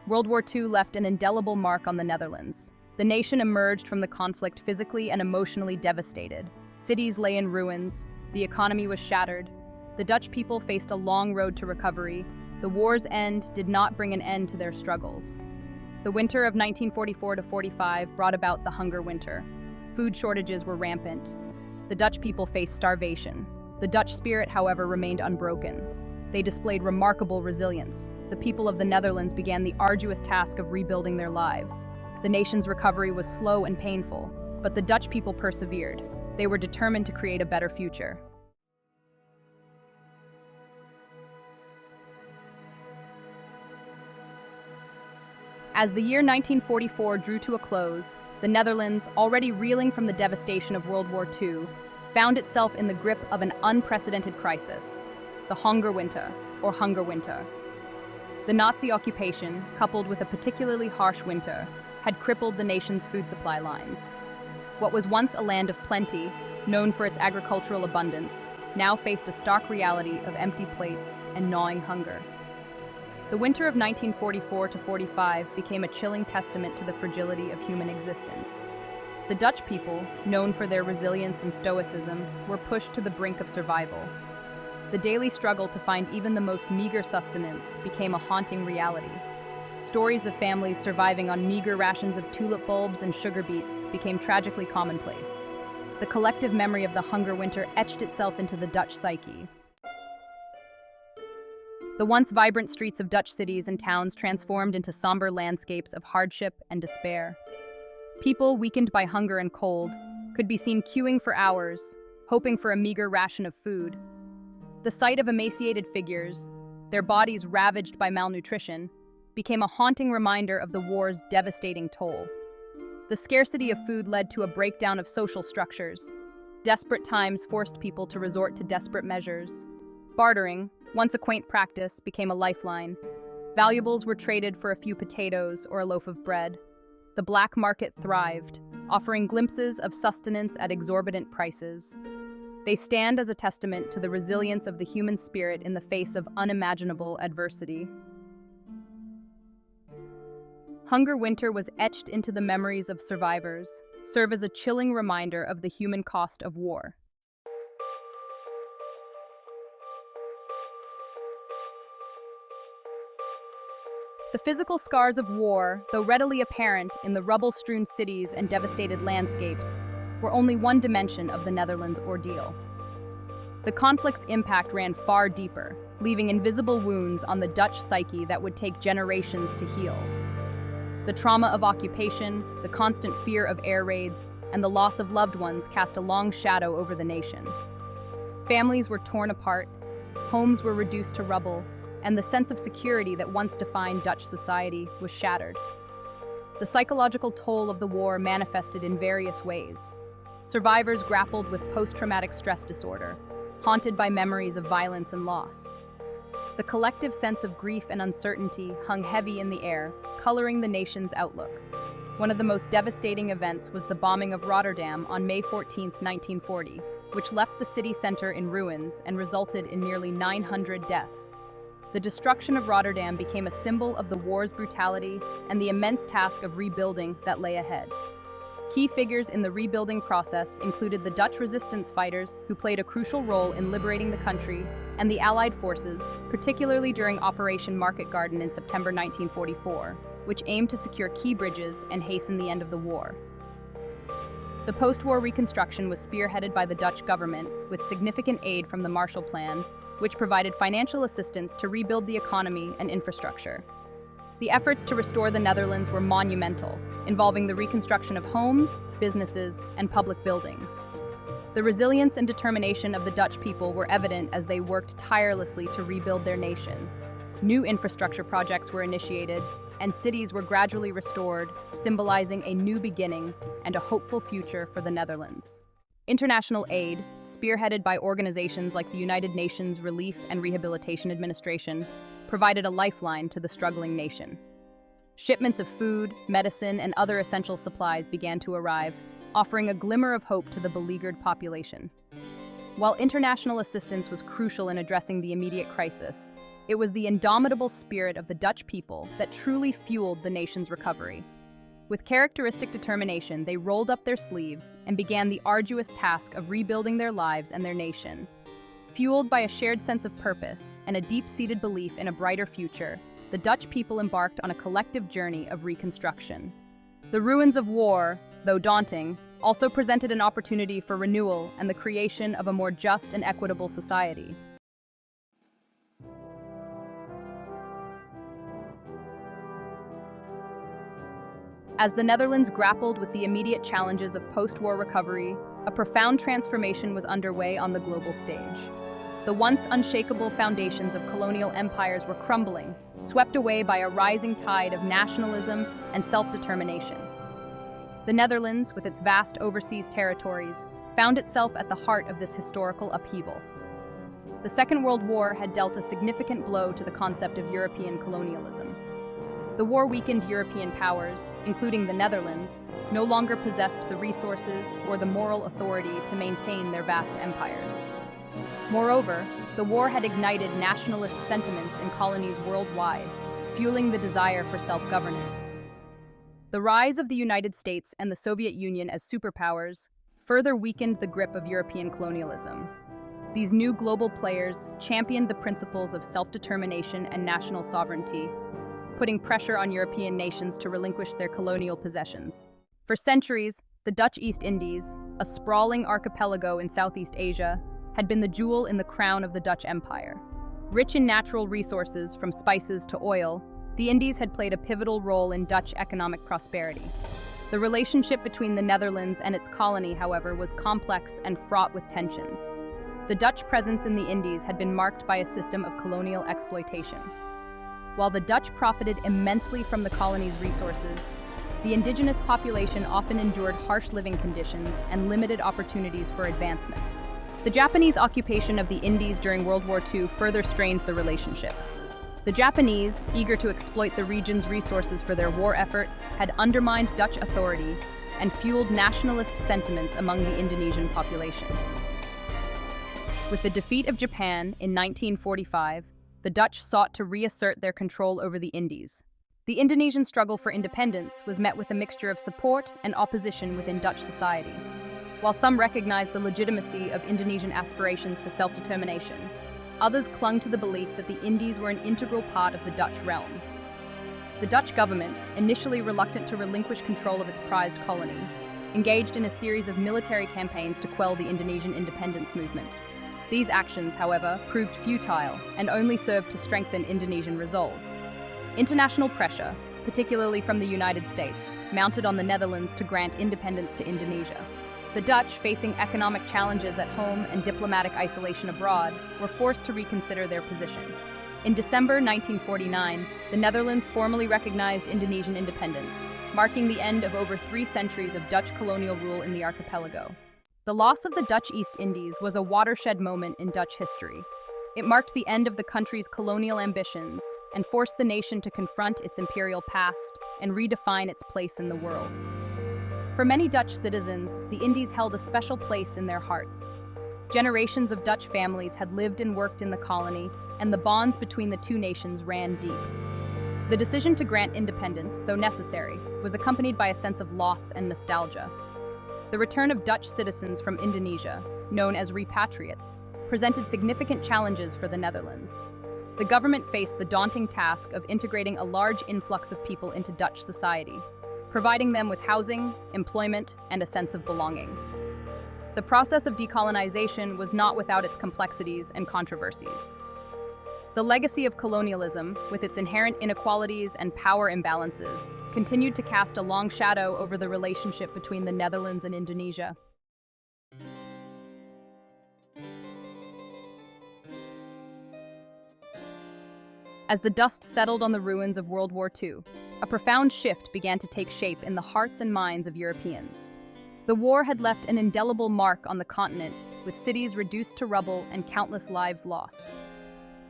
World War II left an indelible mark on the Netherlands. The nation emerged from the conflict physically and emotionally devastated. Cities lay in ruins, the economy was shattered. The Dutch people faced a long road to recovery. The war's end did not bring an end to their struggles. The winter of 1944-45 brought about the Hunger Winter. Food shortages were rampant. The Dutch people faced starvation. The Dutch spirit, however, remained unbroken. They displayed remarkable resilience. The people of the Netherlands began the arduous task of rebuilding their lives. The nation's recovery was slow and painful, but the Dutch people persevered. They were determined to create a better future. As the year 1944 drew to a close, the Netherlands, already reeling from the devastation of World War II, found itself in the grip of an unprecedented crisis, the Hunger Winter, or Hunger Winter. The Nazi occupation, coupled with a particularly harsh winter, had crippled the nation's food supply lines. What was once a land of plenty, known for its agricultural abundance, now faced a stark reality of empty plates and gnawing hunger. The winter of 1944-45 became a chilling testament to the fragility of human existence. The Dutch people, known for their resilience and stoicism, were pushed to the brink of survival. The daily struggle to find even the most meager sustenance became a haunting reality. Stories of families surviving on meager rations of tulip bulbs and sugar beets became tragically commonplace. The collective memory of the Hunger Winter etched itself into the Dutch psyche. The once vibrant streets of Dutch cities and towns transformed into somber landscapes of hardship and despair. People, weakened by hunger and cold, could be seen queuing for hours, hoping for a meager ration of food. The sight of emaciated figures, their bodies ravaged by malnutrition, became a haunting reminder of the war's devastating toll. The scarcity of food led to a breakdown of social structures. Desperate times forced people to resort to desperate measures. Bartering, once a quaint practice, became a lifeline. Valuables were traded for a few potatoes or a loaf of bread. The black market thrived, offering glimpses of sustenance at exorbitant prices. They stand as a testament to the resilience of the human spirit in the face of unimaginable adversity. Hunger Winter was etched into the memories of survivors, serve as a chilling reminder of the human cost of war. The physical scars of war, though readily apparent in the rubble-strewn cities and devastated landscapes, were only one dimension of the Netherlands' ordeal. The conflict's impact ran far deeper, leaving invisible wounds on the Dutch psyche that would take generations to heal. The trauma of occupation, the constant fear of air raids, and the loss of loved ones cast a long shadow over the nation. Families were torn apart, homes were reduced to rubble, and the sense of security that once defined Dutch society was shattered. The psychological toll of the war manifested in various ways. Survivors grappled with post-traumatic stress disorder, haunted by memories of violence and loss. The collective sense of grief and uncertainty hung heavy in the air, coloring the nation's outlook. One of the most devastating events was the bombing of Rotterdam on May 14, 1940, which left the city center in ruins and resulted in nearly 900 deaths. The destruction of Rotterdam became a symbol of the war's brutality and the immense task of rebuilding that lay ahead. Key figures in the rebuilding process included the Dutch resistance fighters, who played a crucial role in liberating the country, and the Allied forces, particularly during Operation Market Garden in September 1944, which aimed to secure key bridges and hasten the end of the war. The post-war Reconstruction was spearheaded by the Dutch government, with significant aid from the Marshall Plan, which provided financial assistance to rebuild the economy and infrastructure. The efforts to restore the Netherlands were monumental, involving the reconstruction of homes, businesses, and public buildings. The resilience and determination of the Dutch people were evident as they worked tirelessly to rebuild their nation. New infrastructure projects were initiated, and cities were gradually restored, symbolizing a new beginning and a hopeful future for the Netherlands. International aid, spearheaded by organizations like the United Nations Relief and Rehabilitation Administration, provided a lifeline to the struggling nation. Shipments of food, medicine, and other essential supplies began to arrive, offering a glimmer of hope to the beleaguered population. While international assistance was crucial in addressing the immediate crisis, It was the indomitable spirit of the Dutch people that truly fueled the nation's recovery. With characteristic determination, they rolled up their sleeves and began the arduous task of rebuilding their lives and their nation. Fueled by a shared sense of purpose and a deep-seated belief in a brighter future, the Dutch people embarked on a collective journey of reconstruction. The ruins of war, though daunting, also presented an opportunity for renewal and the creation of a more just and equitable society. As the Netherlands grappled with the immediate challenges of post-war recovery, a profound transformation was underway on the global stage. The once unshakable foundations of colonial empires were crumbling, swept away by a rising tide of nationalism and self-determination. The Netherlands, with its vast overseas territories, found itself at the heart of this historical upheaval. The Second World War had dealt a significant blow to the concept of European colonialism. The war weakened European powers, including the Netherlands, no longer possessed the resources or the moral authority to maintain their vast empires. Moreover, the war had ignited nationalist sentiments in colonies worldwide, fueling the desire for self-governance. The rise of the United States and the Soviet Union as superpowers further weakened the grip of European colonialism. These new global players championed the principles of self-determination and national sovereignty, putting pressure on European nations to relinquish their colonial possessions. For centuries, the Dutch East Indies, a sprawling archipelago in Southeast Asia, had been the jewel in the crown of the Dutch Empire. Rich in natural resources from spices to oil, the Indies had played a pivotal role in Dutch economic prosperity. The relationship between the Netherlands and its colony, however, was complex and fraught with tensions. The Dutch presence in the Indies had been marked by a system of colonial exploitation. While the Dutch profited immensely from the colony's resources, the indigenous population often endured harsh living conditions and limited opportunities for advancement. The Japanese occupation of the Indies during World War II further strained the relationship. The Japanese, eager to exploit the region's resources for their war effort, had undermined Dutch authority and fueled nationalist sentiments among the Indonesian population. With the defeat of Japan in 1945, the Dutch sought to reassert their control over the Indies. The Indonesian struggle for independence was met with a mixture of support and opposition within Dutch society. While some recognized the legitimacy of Indonesian aspirations for self-determination, others clung to the belief that the Indies were an integral part of the Dutch realm. The Dutch government, initially reluctant to relinquish control of its prized colony, engaged in a series of military campaigns to quell the Indonesian independence movement. These actions, however, proved futile and only served to strengthen Indonesian resolve. International pressure, particularly from the United States, mounted on the Netherlands to grant independence to Indonesia. The Dutch, facing economic challenges at home and diplomatic isolation abroad, were forced to reconsider their position. In December 1949, the Netherlands formally recognized Indonesian independence, marking the end of over 3 centuries of Dutch colonial rule in the archipelago. The loss of the Dutch East Indies was a watershed moment in Dutch history. It marked the end of the country's colonial ambitions and forced the nation to confront its imperial past and redefine its place in the world. For many Dutch citizens, the Indies held a special place in their hearts. Generations of Dutch families had lived and worked in the colony, and the bonds between the two nations ran deep. The decision to grant independence, though necessary, was accompanied by a sense of loss and nostalgia. The return of Dutch citizens from Indonesia, known as repatriates, presented significant challenges for the Netherlands. The government faced the daunting task of integrating a large influx of people into Dutch society, providing them with housing, employment, and a sense of belonging. The process of decolonization was not without its complexities and controversies. The legacy of colonialism, with its inherent inequalities and power imbalances, continued to cast a long shadow over the relationship between the Netherlands and Indonesia. As the dust settled on the ruins of World War II, a profound shift began to take shape in the hearts and minds of Europeans. The war had left an indelible mark on the continent, with cities reduced to rubble and countless lives lost.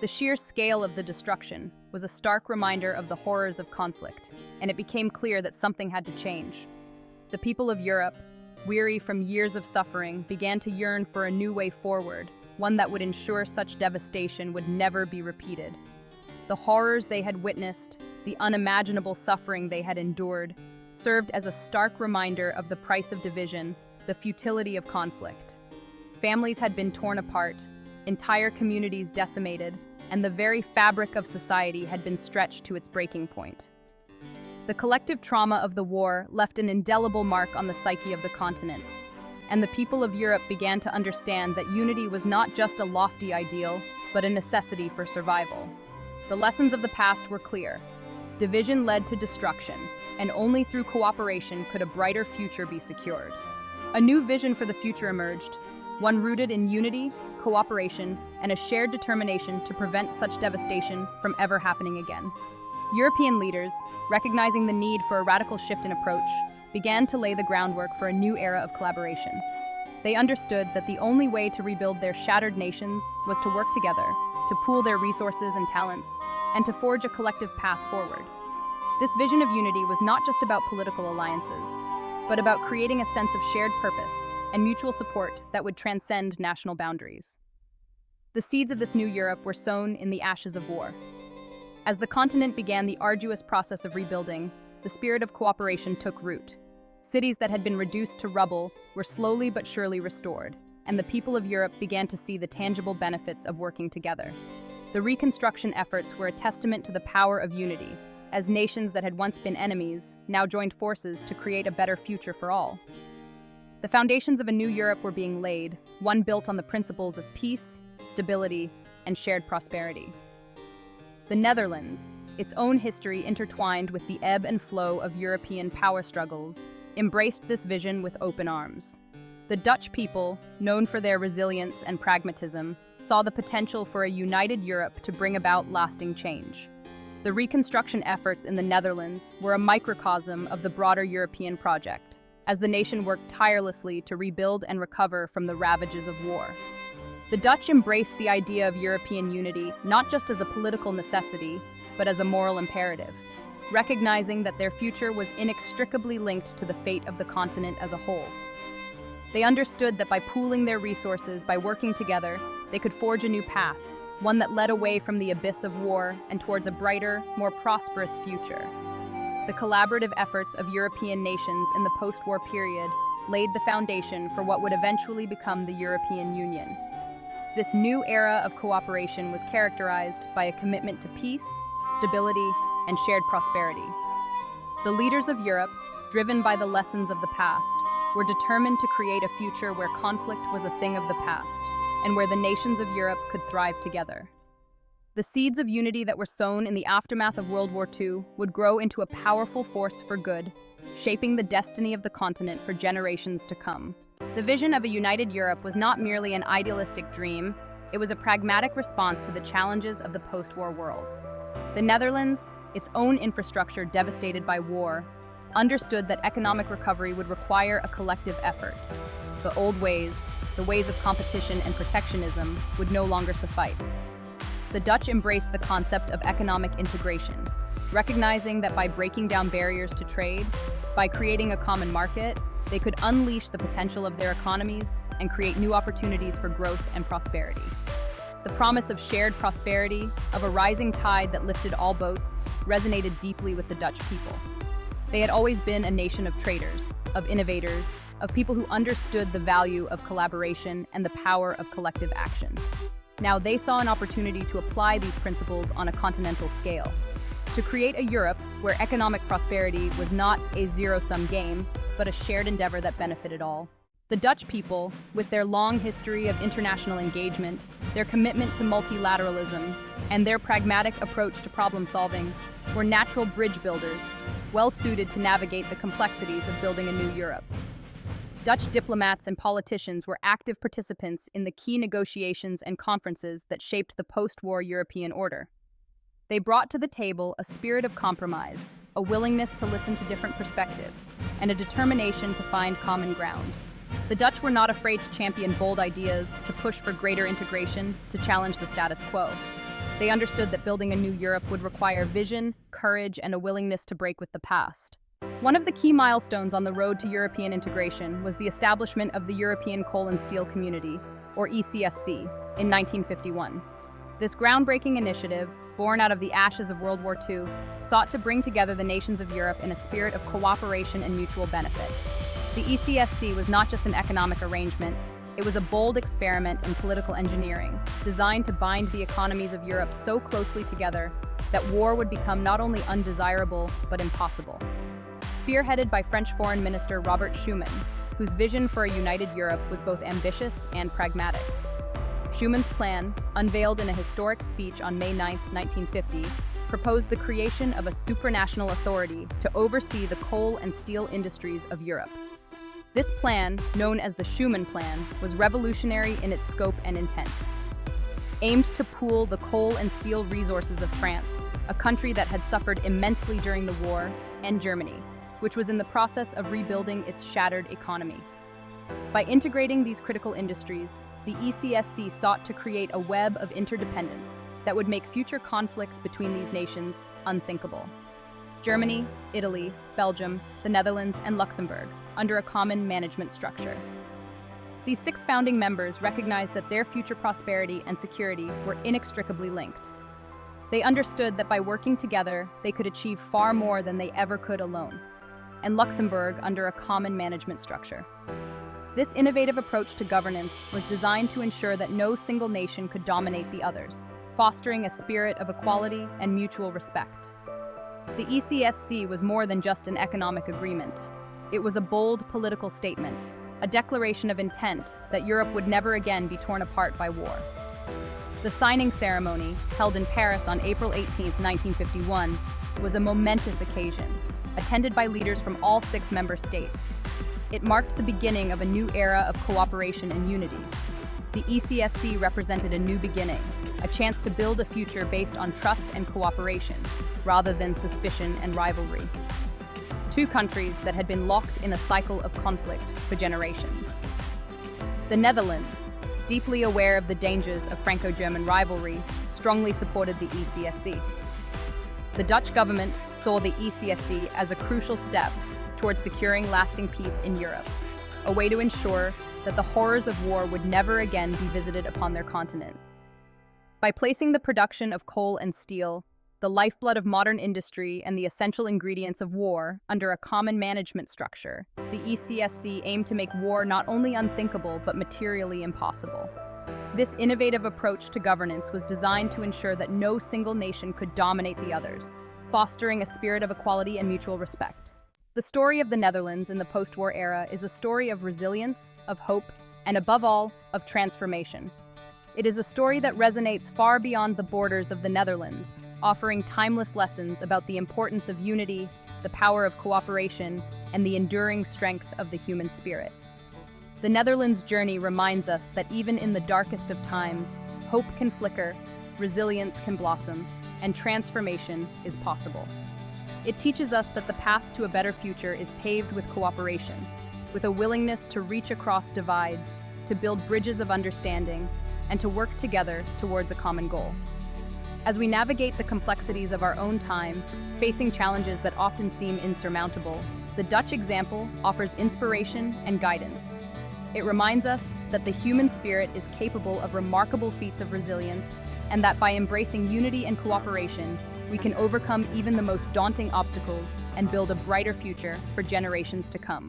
The sheer scale of the destruction was a stark reminder of the horrors of conflict, and it became clear that something had to change. The people of Europe, weary from years of suffering, began to yearn for a new way forward, one that would ensure such devastation would never be repeated. The horrors they had witnessed, the unimaginable suffering they had endured, served as a stark reminder of the price of division, the futility of conflict. Families had been torn apart, entire communities decimated, and the very fabric of society had been stretched to its breaking point. The collective trauma of the war left an indelible mark on the psyche of the continent, and the people of Europe began to understand that unity was not just a lofty ideal, but a necessity for survival. The lessons of the past were clear. Division led to destruction, and only through cooperation could a brighter future be secured. A new vision for the future emerged, one rooted in unity, cooperation, and a shared determination to prevent such devastation from ever happening again. European leaders, recognizing the need for a radical shift in approach, began to lay the groundwork for a new era of collaboration. They understood that the only way to rebuild their shattered nations was to work together, to pool their resources and talents, and to forge a collective path forward. This vision of unity was not just about political alliances, but about creating a sense of shared purpose and mutual support that would transcend national boundaries. The seeds of this new Europe were sown in the ashes of war. As the continent began the arduous process of rebuilding, the spirit of cooperation took root. Cities that had been reduced to rubble were slowly but surely restored, and the people of Europe began to see the tangible benefits of working together. The Reconstruction efforts were a testament to the power of unity, as nations that had once been enemies now joined forces to create a better future for all. The foundations of a new Europe were being laid, one built on the principles of peace, stability, and shared prosperity. The Netherlands, its own history intertwined with the ebb and flow of European power struggles, embraced this vision with open arms. The Dutch people, known for their resilience and pragmatism, saw the potential for a united Europe to bring about lasting change. The Reconstruction efforts in the Netherlands were a microcosm of the broader European project, as the nation worked tirelessly to rebuild and recover from the ravages of war. The Dutch embraced the idea of European unity not just as a political necessity, but as a moral imperative, recognizing that their future was inextricably linked to the fate of the continent as a whole. They understood that by pooling their resources, by working together, they could forge a new path, one that led away from the abyss of war and towards a brighter, more prosperous future. The collaborative efforts of European nations in the post-war period laid the foundation for what would eventually become the European Union. This new era of cooperation was characterized by a commitment to peace, stability, and shared prosperity. The leaders of Europe, driven by the lessons of the past, were determined to create a future where conflict was a thing of the past, and where the nations of Europe could thrive together. The seeds of unity that were sown in the aftermath of World War II would grow into a powerful force for good, shaping the destiny of the continent for generations to come. The vision of a united Europe was not merely an idealistic dream, it was a pragmatic response to the challenges of the post-war world. The Netherlands, its own infrastructure devastated by war, understood that economic recovery would require a collective effort. The old ways, the ways of competition and protectionism, would no longer suffice. The Dutch embraced the concept of economic integration, recognizing that by breaking down barriers to trade, by creating a common market, they could unleash the potential of their economies and create new opportunities for growth and prosperity. The promise of shared prosperity, of a rising tide that lifted all boats, resonated deeply with the Dutch people. They had always been a nation of traders, of innovators, of people who understood the value of collaboration and the power of collective action. Now they saw an opportunity to apply these principles on a continental scale, to create a Europe where economic prosperity was not a zero-sum game, but a shared endeavor that benefited all. The Dutch people, with their long history of international engagement, their commitment to multilateralism, and their pragmatic approach to problem-solving, were natural bridge builders, well-suited to navigate the complexities of building a new Europe. Dutch diplomats and politicians were active participants in the key negotiations and conferences that shaped the post-war European order. They brought to the table a spirit of compromise, a willingness to listen to different perspectives, and a determination to find common ground. The Dutch were not afraid to champion bold ideas, to push for greater integration, to challenge the status quo. They understood that building a new Europe would require vision, courage, and a willingness to break with the past. One of the key milestones on the road to European integration was the establishment of the European Coal and Steel Community, or ECSC, in 1951. This groundbreaking initiative, born out of the ashes of World War II, sought to bring together the nations of Europe in a spirit of cooperation and mutual benefit. The ECSC was not just an economic arrangement, it was a bold experiment in political engineering, designed to bind the economies of Europe so closely together that war would become not only undesirable, but impossible. Spearheaded by French Foreign Minister Robert Schuman, whose vision for a united Europe was both ambitious and pragmatic. Schumann's plan, unveiled in a historic speech on May 9, 1950, proposed the creation of a supranational authority to oversee the coal and steel industries of Europe. This plan, known as the Schuman Plan, was revolutionary in its scope and intent. Aimed to pool the coal and steel resources of France, a country that had suffered immensely during the war, and Germany, which was in the process of rebuilding its shattered economy. By integrating these critical industries, the ECSC sought to create a web of interdependence that would make future conflicts between these nations unthinkable. Germany, Italy, Belgium, the Netherlands, and Luxembourg, under a common management structure. These 6 founding members recognized that their future prosperity and security were inextricably linked. They understood that by working together, they could achieve far more than they ever could alone, and Luxembourg under a common management structure. This innovative approach to governance was designed to ensure that no single nation could dominate the others, fostering a spirit of equality and mutual respect. The ECSC was more than just an economic agreement. It was a bold political statement, a declaration of intent that Europe would never again be torn apart by war. The signing ceremony, held in Paris on April 18, 1951, was a momentous occasion, attended by leaders from all 6 member states. It marked the beginning of a new era of cooperation and unity. The ECSC represented a new beginning, a chance to build a future based on trust and cooperation, rather than suspicion and rivalry. 2 countries that had been locked in a cycle of conflict for generations. The Netherlands, deeply aware of the dangers of Franco-German rivalry, strongly supported the ECSC. The Dutch government saw the ECSC as a crucial step towards securing lasting peace in Europe, a way to ensure that the horrors of war would never again be visited upon their continent. By placing the production of coal and steel, the lifeblood of modern industry and the essential ingredients of war, under a common management structure, the ECSC aimed to make war not only unthinkable but materially impossible. This innovative approach to governance was designed to ensure that no single nation could dominate the others, fostering a spirit of equality and mutual respect. The story of the Netherlands in the post-war era is a story of resilience, of hope, and above all, of transformation. It is a story that resonates far beyond the borders of the Netherlands, offering timeless lessons about the importance of unity, the power of cooperation, and the enduring strength of the human spirit. The Netherlands' journey reminds us that even in the darkest of times, hope can flicker, resilience can blossom, and transformation is possible. It teaches us that the path to a better future is paved with cooperation, with a willingness to reach across divides, to build bridges of understanding, and to work together towards a common goal. As we navigate the complexities of our own time, facing challenges that often seem insurmountable, the Dutch example offers inspiration and guidance. It reminds us that the human spirit is capable of remarkable feats of resilience, and that by embracing unity and cooperation, we can overcome even the most daunting obstacles and build a brighter future for generations to come.